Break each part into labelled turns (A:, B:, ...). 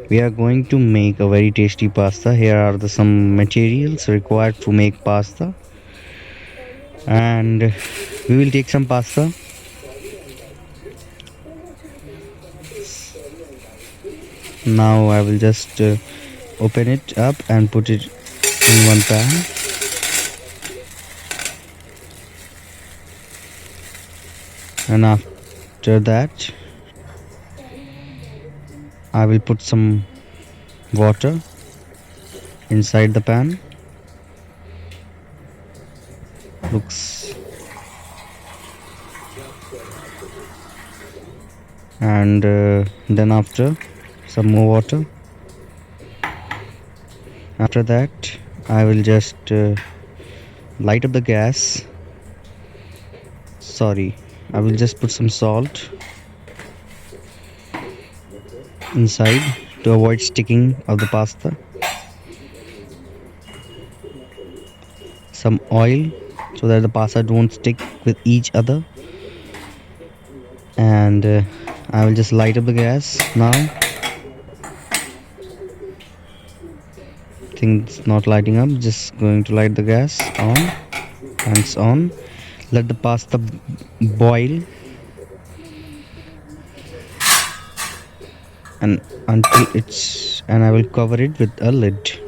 A: We are going to make a very tasty pasta. Here are some materials required to make pasta, and we will take some pasta. Now I will just open it up and put it in one pan, and after that I will put some water inside the pan. Looks, and then after some more water. After that I will just light up the gas. Sorry, I will just put some salt inside to avoid sticking of the pasta. Some oil so that the pasta don't stick with each other, and I will just light up the gas now. Things not lighting up, just going to light the gas on, and it's on. Let the pasta boil and until it's, and I will cover it with a lid.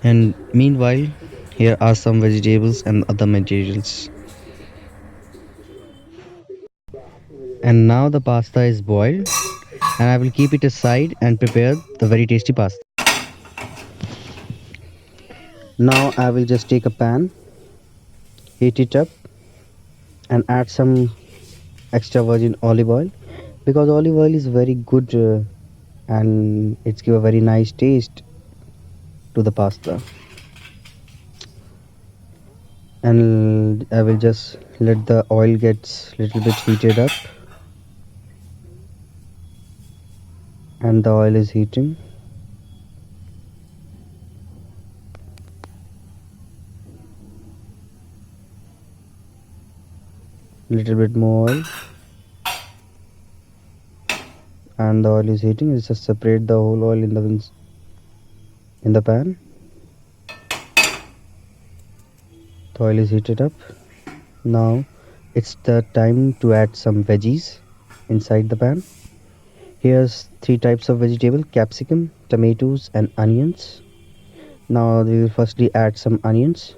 A: And meanwhile, here are some vegetables and other materials. And now the pasta is boiled, and I will keep it aside and prepare the very tasty pasta. Now I will just take a pan, heat it up, and add some extra virgin olive oil, because olive oil is very good and it's give a very nice taste to the pasta. And I will just let the oil gets little bit heated up, and the oil is heating. Little bit more oil, and the oil is heating. Just separate the whole oil in the pan. The oil is heated up. Now it's the time to add some veggies inside the pan. Here's 3 types of vegetable: capsicum, tomatoes, and onions. Now we will firstly add some onions.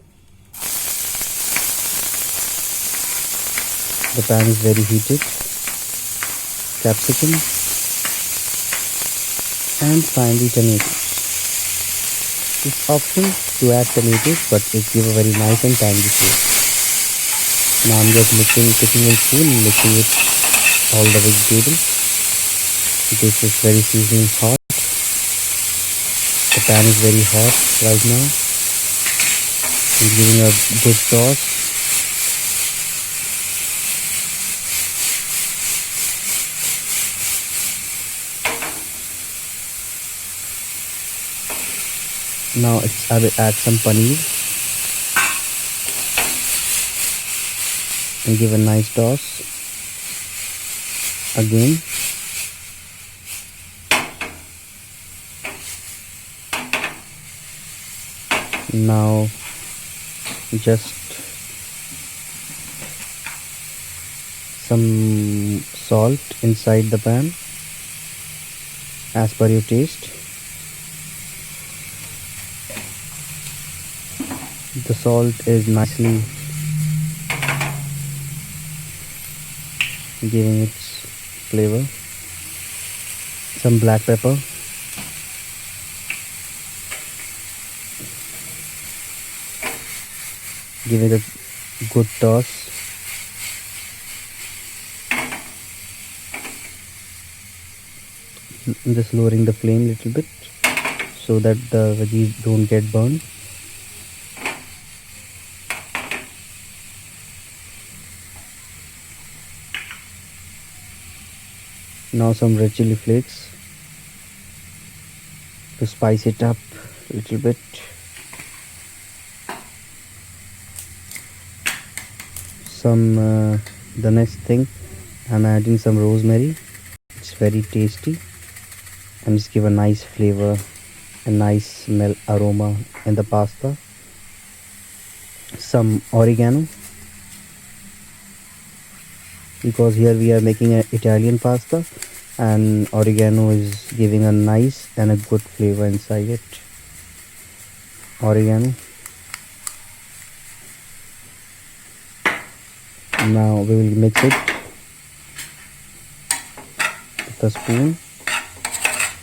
A: The pan is very heated. Capsicum, and finally tomatoes. It's optional to add tomatoes, but it gives a very nice and tangy taste. Now I'm just taking a spoon and mixing with all the vegetables. This is very seasoning hot. The pan is very hot right now. I'm giving a good toss. Now I will add some paneer and give a nice toss again. Now just some salt inside the pan as per your taste. The salt is nicely giving its flavor. Some black pepper. Give it a good toss. Just lowering the flame a little bit so that the veggies don't get burned. Now some red chili flakes to spice it up a little bit. some the next thing, I'm adding some rosemary. It's very tasty and it's give a nice flavor, a nice smell, aroma in the pasta. Some oregano, because here we are making an Italian pasta and oregano is giving a nice and a good flavor inside it. Oregano. Now we will mix it with a spoon,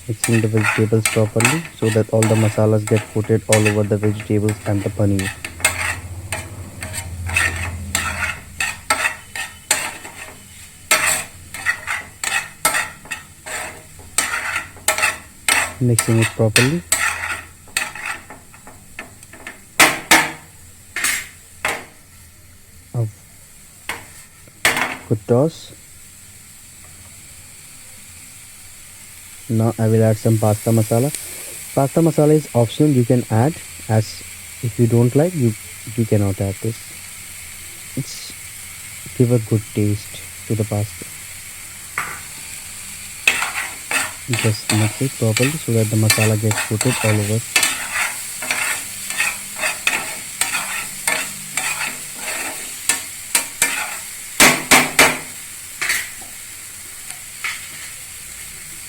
A: mixing the vegetables properly so that all the masalas get coated all over the vegetables and the paneer. Mixing it properly. A good toss. Now I will add some pasta masala. Pasta masala is optional, you can add, as if you don't like, you cannot add this. It's give a good taste to the pasta. Just mix it properly so that the masala gets coated all over.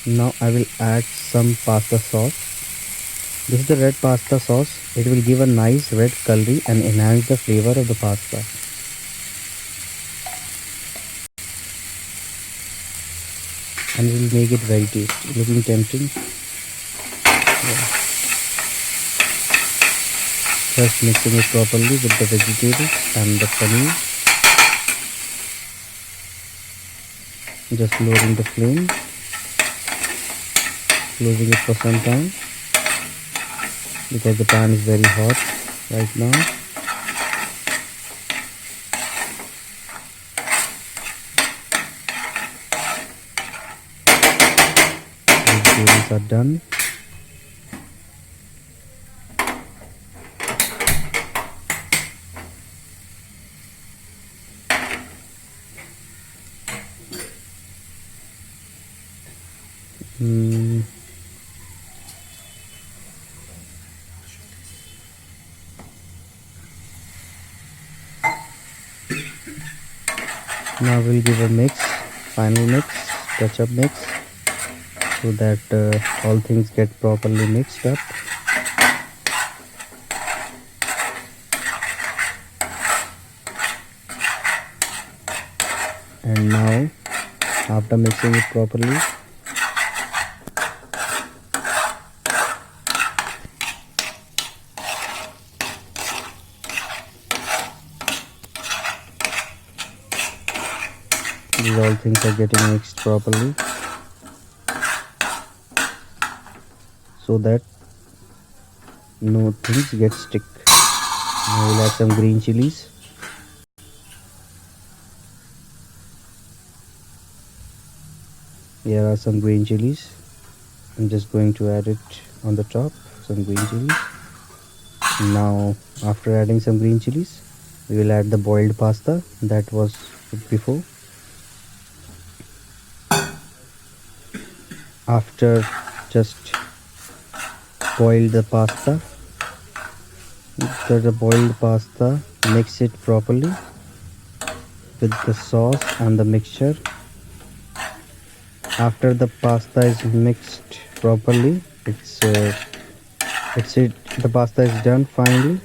A: Now I will add some pasta sauce. This is the red pasta sauce. It will give a nice red color and enhance the flavor of the pasta. And it will make it very tasty, looking tempting. Yeah. Just mixing it properly with the vegetables and the paneer. Just lowering the flame, closing it for some time because the pan is very hot right now. Vegetables are done. Now we'll give a mix, final mix, touch-up mix, so that all things get properly mixed up. And now, after mixing it properly, these all things are getting mixed properly so that no things get stick. Now we'll add some green chilies. Here are some green chilies. I'm just going to add it on the top, some green chilies. Now after adding some green chilies, we will add the boiled pasta that was before. After just boil the pasta, mix it properly with the sauce and the mixture. After the pasta is mixed properly, the pasta is done finally,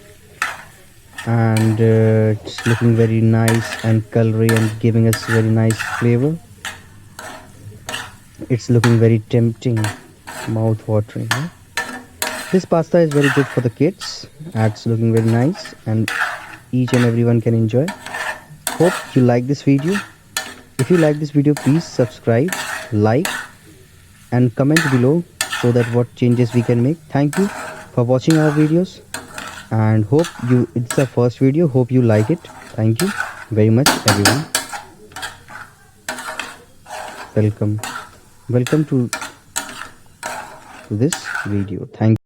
A: and it's looking very nice and colory and giving us very nice flavor. It's looking very tempting, mouth-watering. Huh? This pasta is very good for the kids. It's looking very nice and each and everyone can enjoy. Hope you like this video. If you like this video, please subscribe, like and comment below so that what changes we can make. Thank you for watching our videos and it's the first video. Hope you like it. Thank you very much everyone. Welcome to this video. Thank you.